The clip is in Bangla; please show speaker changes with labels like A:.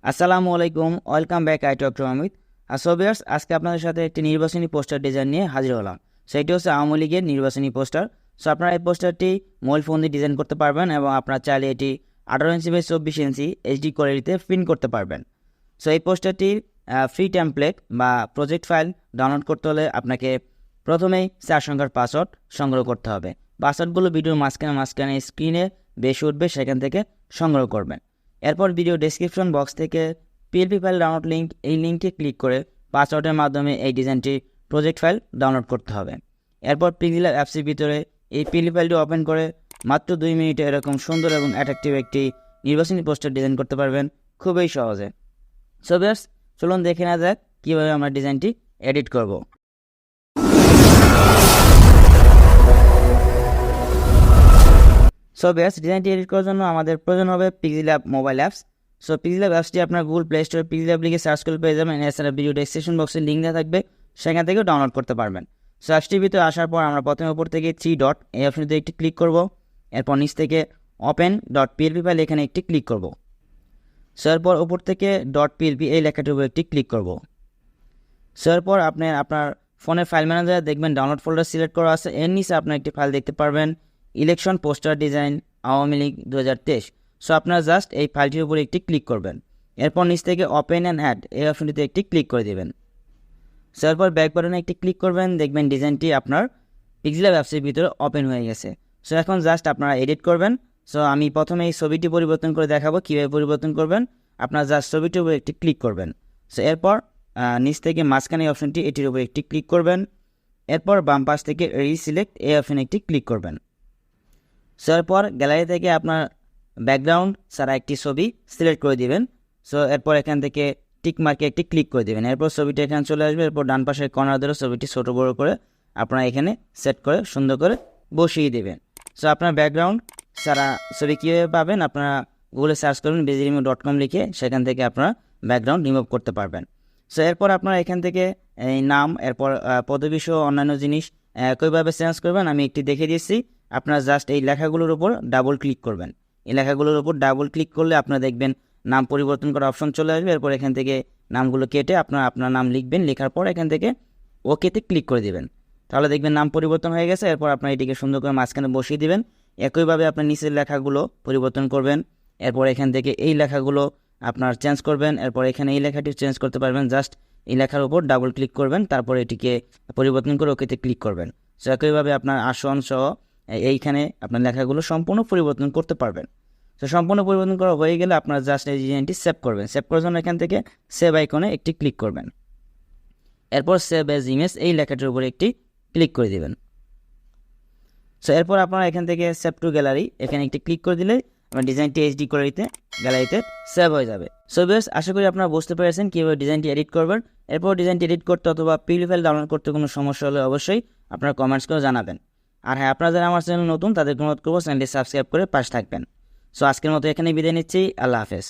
A: আসসালামু আলাইকুম, welcome back. I talk to Amit. So viewers, আজকে আপনাদের সাথে একটি নির্বাচনী পোস্টার ডিজাইন নিয়ে হাজির হলাম। সেটি হচ্ছে আওয়ামী লীগের নির্বাচনী পোস্টার। সো আপনারা এই পোস্টারটি মোবাইল ফোন দিয়ে ডিজাইন করতে পারবেন এবং আপনারা চাইলে এটি 18 ইঞ্চি বাই 24 ইঞ্চি এইচডি কোয়ালিটিতে প্রিন্ট করতে পারবেন। সো এই পোস্টারটির ফ্রি টেমপ্লেট বা প্রজেক্ট ফাইল ডাউনলোড করতে হলে আপনাকে প্রথমেই 4 সংখ্যার পাসওয়ার্ড সংগ্রহ করতে হবে। পাসওয়ার্ডগুলো ভিডিওর মাঝখানে স্ক্রিনে বেশি উঠবে, সেখান থেকে সংগ্রহ করবেন। এরপর ভিডিও ডেসক্রিপশন বক্স থেকে পিএলপি ফাইল ডাউনলোড লিঙ্ক, এই লিঙ্কে ক্লিক করে পাসওয়ার্ডের মাধ্যমে এই ডিজাইনটি প্রজেক্ট ফাইল ডাউনলোড করতে হবে। এরপর পিক্সেলল্যাব অ্যাপসের ভিতরে এই পিএলপি ফাইলটি ওপেন করে মাত্র 2 মিনিটে এরকম সুন্দর এবং অ্যাট্রাকটিভ একটি নির্বাচনী পোস্টার ডিজাইন করতে পারবেন খুবই সহজে। সো ভিউয়ার্স, চলুন দেখে নেওয়া যাক কীভাবে আমরা ডিজাইনটি এডিট করব। সো ভিউয়ার্স, ডিজাইনটি এডিট করার জন্য আমাদের প্রয়োজন হবে PixelLab mobile apps. So PixelLab অ্যাপসটি আপনার গুগল প্লে স্টোরে পিক্সেলল্যাব লিখে সার্চ করে পেয়ে যাবেন। এছাড়া ভিডিও ডেসক্রিপশন বক্সে লিঙ্ক দেওয়া থাকবে, সেখান থেকেও ডাউনলোড করতে পারবেন। সো অ্যাপসটির ভিতরে আসার পর আমরা প্রথমে উপর থেকে 3 ডট এই অপশনটিতে একটি ক্লিক করব। এরপর নিচ থেকে ওপেন ডট পিএলপি ফাইল এখানে একটি ক্লিক করব। সো এরপর উপর থেকে ডট পিএলপি এই লেখাটির উপর একটি ক্লিক করব। সো এরপর আপনার ফোনের ফাইল ম্যানেজারে দেখবেন ডাউনলোড ফোল্ডার সিলেক্ট করা আছে। এর নিচে আপনার একটি ফাইল দেখতে পারবেন, election poster design Awami League 2023। So আপনারা জাস্ট এই ফাইলটির উপরে একটি ক্লিক করবেন। এরপর নিচ থেকে ওপেন অ্যান্ড অ্যাড এই অপশনটিতে একটি ক্লিক করে দেবেন। সো এরপর ব্যাক বাটনে একটি ক্লিক করবেন, দেখবেন ডিজাইনটি আপনার পিক্সেলল্যাব অ্যাপসের ভিতরে ওপেন হয়ে গেছে। সো এখন জাস্ট আপনারা এডিট করবেন। সো আমি প্রথমে এই ছবিটি পরিবর্তন করে দেখাবো কীভাবে পরিবর্তন করবেন। আপনারা জাস্ট ছবিটির উপরে একটি ক্লিক করবেন। সো এরপর নিচ থেকে মাঝখানে অপশনটি এটির উপরে একটি ক্লিক করবেন। এরপর বাম পাশ থেকে রিসিলেক্ট এই অপশনে একটি ক্লিক করবেন। সো এরপর গ্যালারি থেকে আপনার ব্যাকগ্রাউন্ড ছাড়া একটি ছবি সিলেক্ট করে দিবেন। সো এরপর এখান থেকে টিক মার্কে একটি ক্লিক করে দেবেন। এরপর ছবিটি এখানে চলে আসবে। এরপর ডান পাশের কর্নার ধরে ছবিটি ছোটো বড়ো করে আপনারা এখানে সেট করে সুন্দর করে বসিয়ে দেবেন। সো আপনার ব্যাকগ্রাউন্ড ছাড়া ছবি কীভাবে পাবেন, আপনারা গুগলে সার্চ করবেন bezrimove.com লিখে, সেখান থেকে আপনারা ব্যাকগ্রাউন্ড রিমুভ করতে পারবেন। সো এরপর আপনারা এখান থেকে এই নাম, এরপর পদবি সহ অন্যান্য জিনিস কীভাবে চেঞ্জ করবেন আমি একটি দেখে দিয়েছি। আপনারা জাস্ট এই লেখাগুলোর উপর ডাবল ক্লিক করবেন। এই লেখাগুলোর উপর ডাবল ক্লিক করলে আপনারা দেখবেন নাম পরিবর্তন করার অপশন চলে আসবে। এরপর এখান থেকে নামগুলো কেটে আপনার নাম লিখবেন। লেখার পর এখান থেকে ওকেতে ক্লিক করে দেবেন। তাহলে দেখবেন নাম পরিবর্তন হয়ে গেছে। এরপর আপনার এটিকে সুন্দর করে মাঝখানে বসিয়ে দিবেন। একইভাবে আপনার নিচের লেখাগুলো পরিবর্তন করবেন। এরপর এখান থেকে এই লেখাগুলো আপনার চেঞ্জ করবেন। এরপর এখানে এই লেখাটি চেঞ্জ করতে পারবেন। জাস্ট এই লেখার উপর ডাবল ক্লিক করবেন, তারপর এটিকে পরিবর্তন করে ওকেতে ক্লিক করবেন। সো একইভাবে আপনার আসন সহ এইখানে আপনার লেখাগুলো সম্পূর্ণ পরিবর্তন করতে পারবেন। তো সম্পূর্ণ পরিবর্তন করা হয়ে গেলে আপনারা জাস্ট এই ডিজাইনটি সেভ করবেন। সেভ করার জন্য এখান থেকে সেভ আইকনে একটি ক্লিক করবেন। এরপর সেভ অ্যাজ ইমেজ এই লেখাটির উপরে একটি ক্লিক করে দেবেন। সো এরপর আপনারা এখান থেকে সেভ টু গ্যালারি এখানে একটি ক্লিক করে দিলে আমার ডিজাইনটি এইচডি গ্যালারিতে সেভ হয়ে যাবে। সো ভিউয়ার্স, আশা করি আপনারা বুঝতে পেরেছেন কীভাবে ডিজাইনটি এডিট করবেন। এরপর ডিজাইনটি এডিট করতে অথবা পিএলপি ফাইল ডাউনলোড করতে কোনো সমস্যা হলে অবশ্যই আপনারা কমেন্টস করে জানাবেন। আর হ্যাঁ, আপনারা যারা আমার চ্যানেল নতুন তাদেরকে অনুরোধ করবো চ্যানেলটি সাবস্ক্রাইব করে পাশে থাকবেন। সো আজকের মতো এখানেই বিদায় নিচ্ছি। আল্লাহ হাফেজ।